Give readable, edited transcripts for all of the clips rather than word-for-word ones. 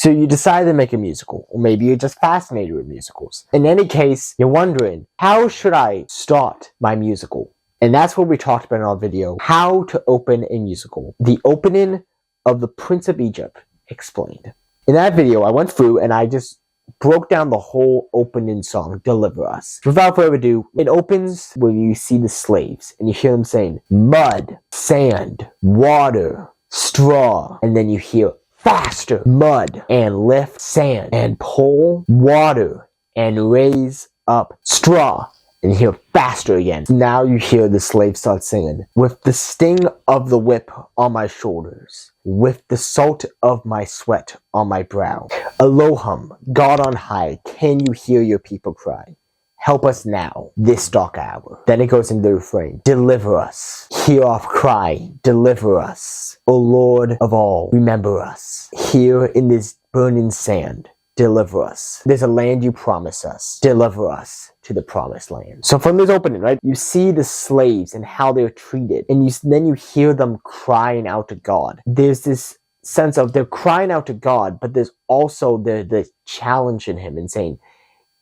So you decide to make a musical, or maybe you're just fascinated with musicals. In any case, you're wondering, how should I start my musical? And that's what we talked about in our video, how to open a musical. The opening of The Prince of Egypt explained. In that video, I went through and I just broke down the whole opening song, Deliver Us. Without further ado, it opens where you see the slaves and you hear them saying, mud, sand, water, straw, and then you hear faster, mud, and lift, sand, and pull, water, and raise up, straw, and you hear faster again. Now you hear the slave start singing, with the sting of the whip on my shoulders, with the salt of my sweat on my brow. Elohim, God on high, can you hear your people cry? Help us now, this dark hour. Then it goes into the refrain. Deliver us. Hear our cry. Deliver us. O Lord of all, remember us. Here in this burning sand, deliver us. There's a land you promise us. Deliver us to the promised land. So from this opening, right, you see the slaves and how they're treated. And then you hear them crying out to God. There's this sense of they're crying out to God, but there's also the challenge in him and saying,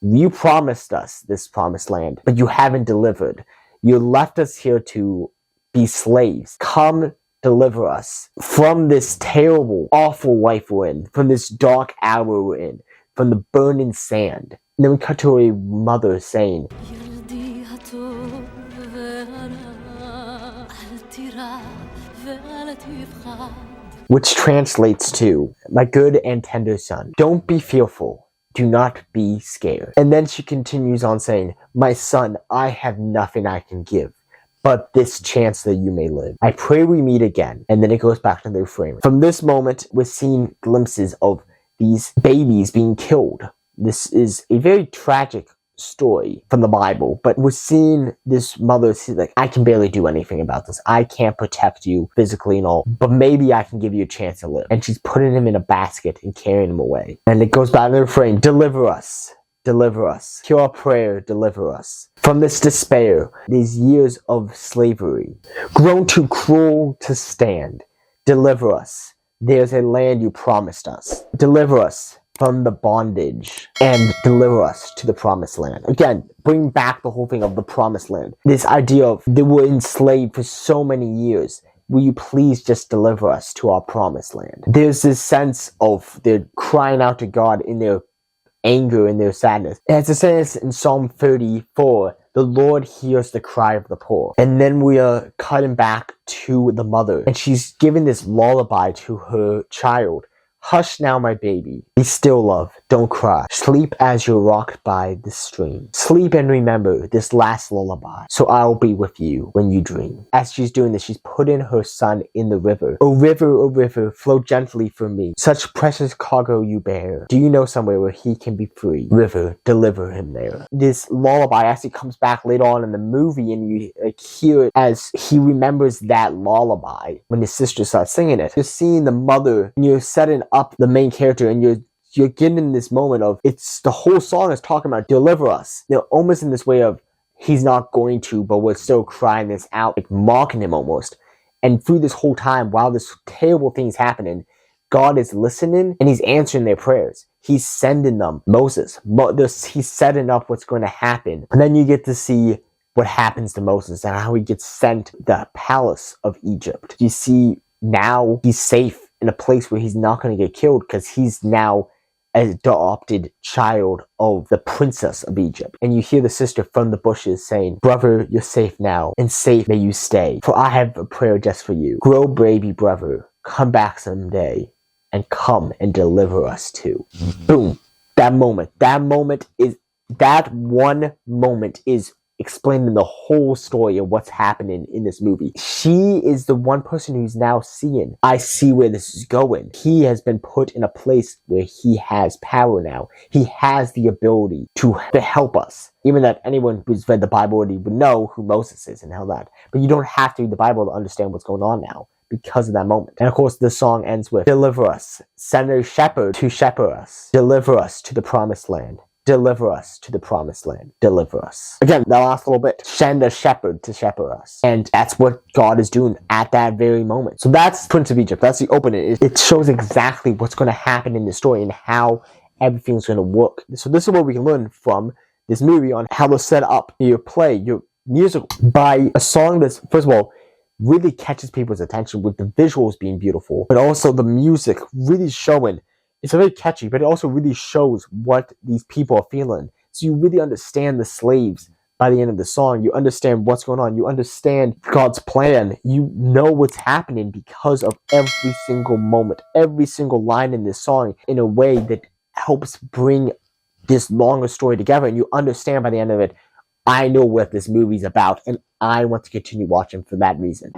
you promised us this promised land, but you haven't delivered. You left us here to be slaves. Come deliver us from this terrible, awful life we're in, from this dark hour we're in, from the burning sand. And then we cut to a mother saying, which translates to, my good and tender son, don't be fearful. Do not be scared. And then she continues on saying, my son, I have nothing I can give, but this chance that you may live. I pray we meet again. And then it goes back to the refrain. From this moment, we're seeing glimpses of these babies being killed. This is a very tragic story from the Bible, but we're seeing this mother see like, I can barely do anything about this. I can't protect you physically and all, but maybe I can give you a chance to live. And she's putting him in a basket and carrying him away. And it goes back to the refrain, deliver us, deliver us. Hear our prayer, deliver us. From this despair, these years of slavery, grown too cruel to stand, deliver us. There's a land you promised us. Deliver us from the bondage and deliver us to the promised land. Again, bring back the whole thing of the promised land. This idea of they were enslaved for so many years. Will you please just deliver us to our promised land? There's this sense of they're crying out to God in their anger and their sadness. And as it says in Psalm 34, the Lord hears the cry of the poor. And then we are cutting back to the mother, and she's giving this lullaby to her child. Hush now, my baby. Be still, love. Don't cry. Sleep as you're rocked by the stream. Sleep and remember this last lullaby. So I'll be with you when you dream. As she's doing this, she's putting her son in the river. O river, flow gently for me. Such precious cargo you bear. Do you know somewhere where he can be free? River, deliver him there. This lullaby actually comes back later on in the movie, and you hear it as he remembers that lullaby when his sister starts singing it. You're seeing the mother, and you're setting up the main character, and you're getting this moment of it's the whole song is talking about deliver us. They're almost in this way of he's not going to, but we're still crying this out, like mocking him almost. And through this whole time, while this terrible thing's happening, God is listening and he's answering their prayers. He's sending them Moses. He's setting up what's going to happen. And then you get to see what happens to Moses and how he gets sent to the palace of Egypt. You see now he's safe in a place where he's not going to get killed because he's now an adopted child of the princess of Egypt. And you hear the sister from the bushes saying, brother, you're safe now, and safe may you stay, for I have a prayer just for you. Grow, baby brother, come back someday, and come and deliver us too. Boom. That one moment is explaining the whole story of what's happening in this movie. She is the one person who's now seeing, I see where this is going. He has been put in a place where he has power now. He has the ability to help us. Even that anyone who's read the Bible already would know who Moses is and all that. But you don't have to read the Bible to understand what's going on now because of that moment. And of course, the song ends with, deliver us. Send a shepherd to shepherd us. Deliver us to the promised land. deliver us to the promised land. Deliver us. Again, that last little bit. Send a shepherd to shepherd us. And that's what God is doing at that very moment. So that's Prince of Egypt. That's the opening. It shows exactly what's going to happen in the story and how everything's going to work. So this is what we can learn from this movie on how to set up your play, your musical, by a song that's, first of all, really catches people's attention with the visuals being beautiful, but also the music really showing. It's very catchy, but it also really shows what these people are feeling. So you really understand the slaves by the end of the song. You understand what's going on. You understand God's plan. You know what's happening because of every single moment, every single line in this song in a way that helps bring this longer story together. And you understand by the end of it, I know what this movie's about, and I want to continue watching for that reason.